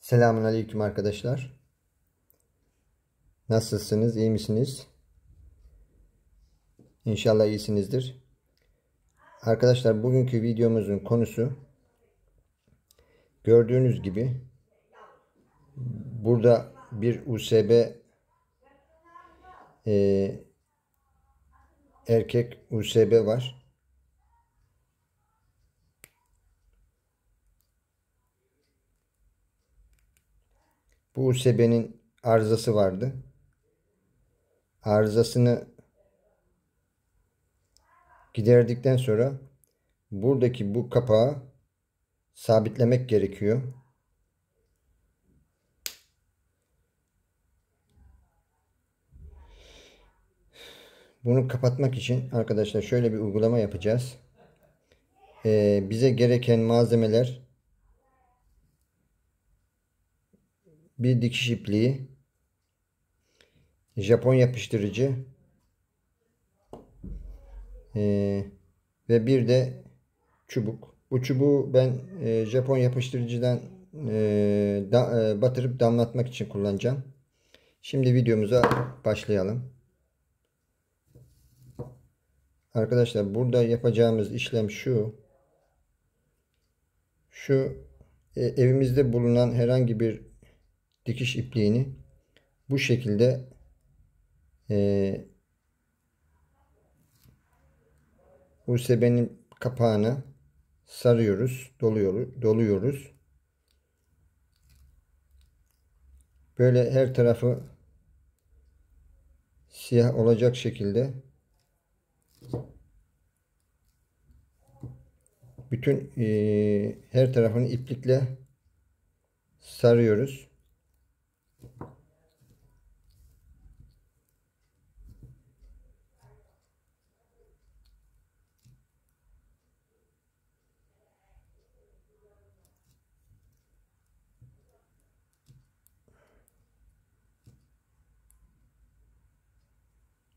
Selamünaleyküm arkadaşlar. Nasılsınız? İyi misiniz? İnşallah iyisinizdir. Arkadaşlar bugünkü videomuzun konusu gördüğünüz gibi burada bir USB erkek USB var. Bu USB'nin arızası vardı. Arızasını giderdikten sonra buradaki bu kapağı sabitlemek gerekiyor. Bunu kapatmak için arkadaşlar şöyle bir uygulama yapacağız. Bize gereken malzemeler bir dikiş ipliği, Japon yapıştırıcı ve bir de çubuk. Bu çubuğu ben Japon yapıştırıcıdan batırıp damlatmak için kullanacağım. Şimdi videomuza başlayalım. Arkadaşlar burada yapacağımız işlem şu. Evimizde bulunan herhangi bir dikiş ipliğini bu şekilde USB'nin kapağına sarıyoruz, doluyoruz. Böyle her tarafı siyah olacak şekilde bütün her tarafını iplikle sarıyoruz.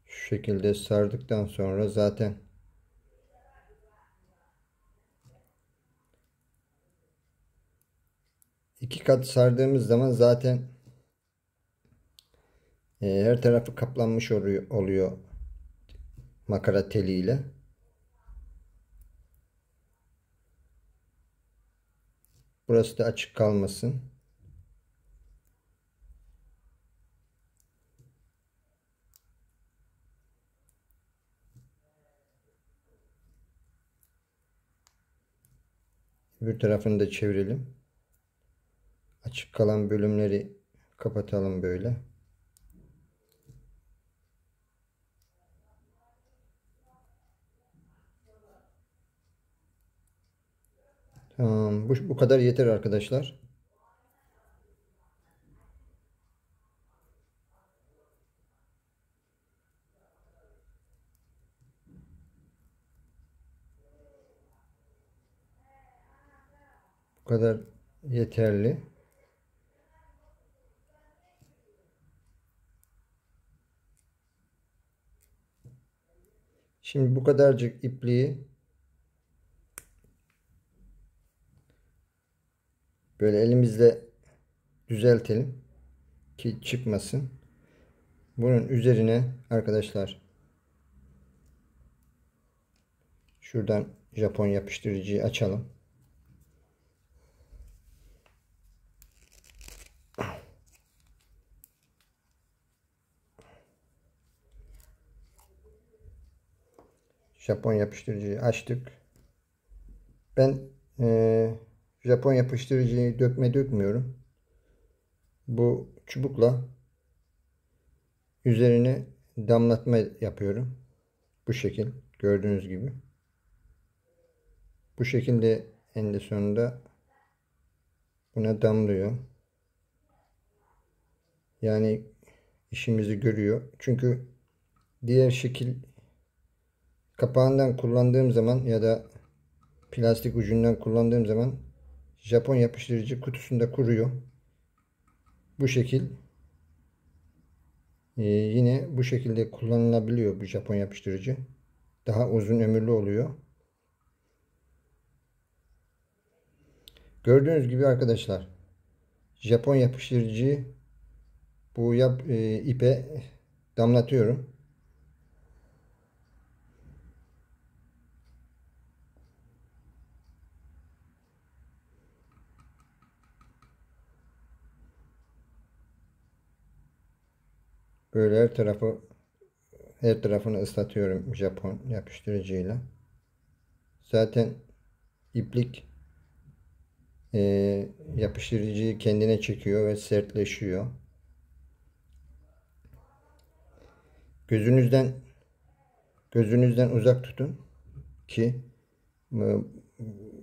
Şu şekilde sardıktan sonra zaten iki kat sardığımız zaman zaten her tarafı kaplanmış oluyor makara teliyle. Burası da açık kalmasın. Bir tarafını da çevirelim. Açık kalan bölümleri kapatalım böyle. Tamam, bu kadar yeter arkadaşlar. Bu kadar yeterli. Şimdi bu kadarcık ipliği böyle elimizle düzeltelim ki çıkmasın. Bunun üzerine arkadaşlar şuradan Japon yapıştırıcıyı açalım. Japon yapıştırıcıyı açtık. Ben Japon yapıştırıcıyı dökmüyorum. Bu çubukla üzerine damlatma yapıyorum. Bu şekil gördüğünüz gibi. Bu şekilde en sonunda buna damlıyor. Yani işimizi görüyor. Çünkü diğer şekil kapağından kullandığım zaman ya da plastik ucundan kullandığım zaman Japon yapıştırıcı kutusunda kuruyor. Bu şekil yine bu şekilde kullanılabiliyor bu Japon yapıştırıcı. Daha uzun ömürlü oluyor. Gördüğünüz gibi arkadaşlar Japon yapıştırıcıyı bu ipe damlatıyorum. Böyle her tarafını ıslatıyorum Japon yapıştırıcıyla. Zaten iplik yapıştırıcıyı kendine çekiyor ve sertleşiyor. Gözünüzden uzak tutun ki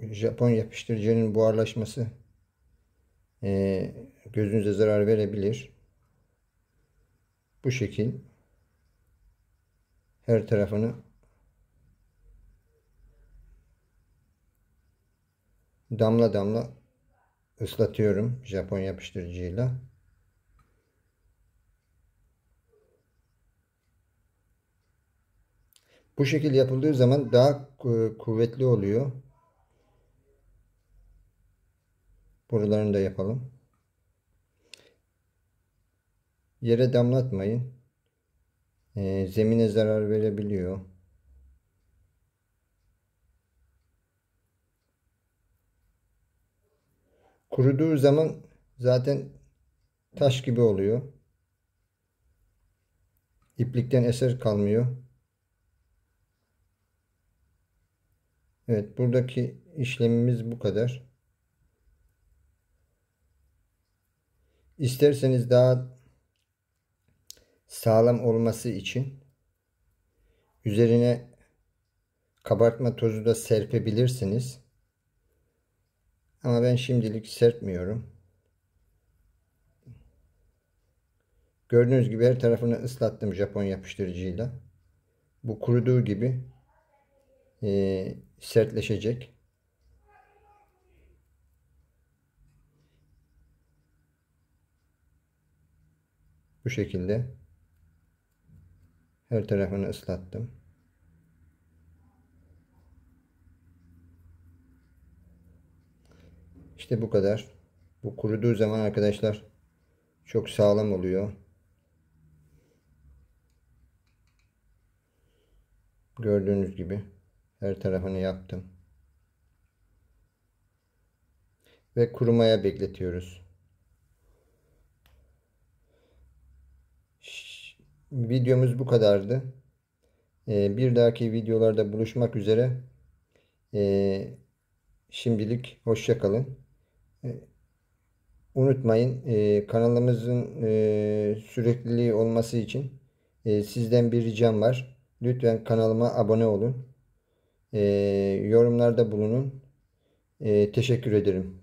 Japon yapıştırıcının buharlaşması gözünüze zarar verebilir. Bu şekil her tarafını damla damla ıslatıyorum Japon yapıştırıcıyla. Bu şekil yapıldığı zaman daha kuvvetli oluyor. Buralarını da yapalım. Yere damlatmayın. Zemine zarar verebiliyor. Kuruduğu zaman zaten taş gibi oluyor. İplikten eser kalmıyor. Evet, buradaki işlemimiz bu kadar. İsterseniz daha sağlam olması için üzerine kabartma tozu da serpebilirsiniz. Ama ben şimdilik serpmiyorum. Gördüğünüz gibi her tarafını ıslattım Japon yapıştırıcıyla. Bu kuruduğu gibi sertleşecek. Bu şekilde her tarafını ıslattım. İşte bu kadar. Bu kuruduğu zaman arkadaşlar çok sağlam oluyor. Gördüğünüz gibi her tarafını yaptım. Ve kurumaya bekletiyoruz. Videomuz bu kadardı. Bir dahaki videolarda buluşmak üzere. Şimdilik hoşça kalın. Unutmayın, kanalımızın sürekliliği olması için sizden bir ricam var. Lütfen kanalıma abone olun. Yorumlarda bulunun. Teşekkür ederim.